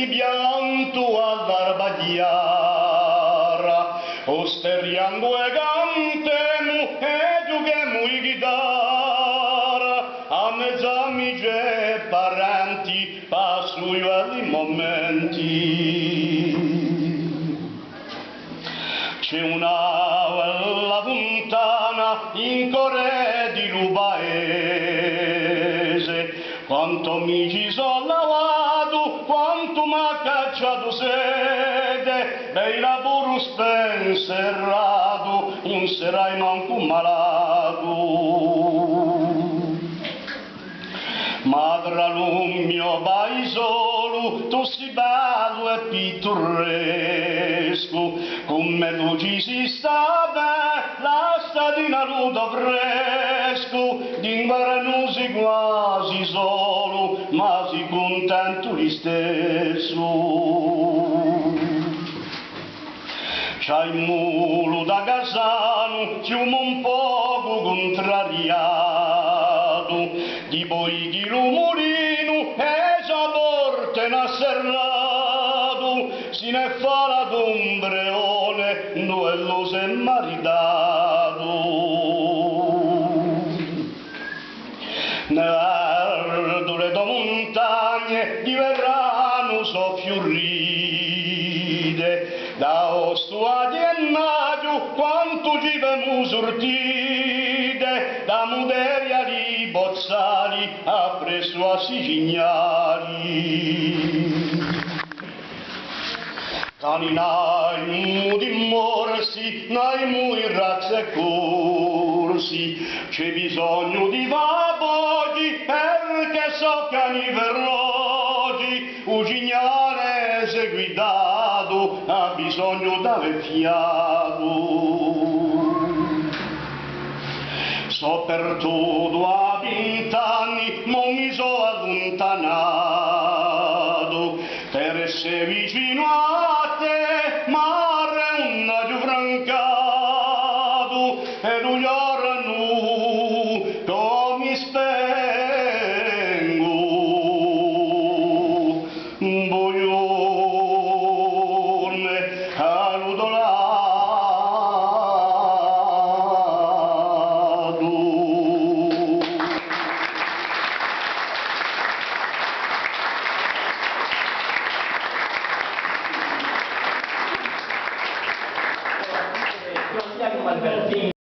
pianto all'alba chiara, osteriando e cantemo e giochiamo in chitarra, a mezzo amici e parenti passo io ai momenti. C'è una bella fontana in Corea di Lupaese, quanto mi ci sono lavato, quanto m'ha cacciato sete, bei lavoro spenserrato, non sarai manco malato. Ma tra il mio paesolo tu si bello e pittoresco, come tu ci si sta bene, la statina nudo fresco, d'inverno si quasi solo, ma si contento di stesso. C'ha il mulo da Casano, fiume un poco contrariato, di poi chi lo mulino e sa porta in asserrato, si ne fa la d'ombreone, dove lo si è maritato. Nell'ardore da montagne di verrano so fiorite, da osto a gennaio quanto ci vemo sortite, da Muderia di Bozzali appresso a Sicignali. Cani naimu di morsi, naimu in razza e corsi, c'è bisogno di vapori perché so cani feroci, un cignanese guidato ha bisogno d'aver fiato. So per tutto a pinta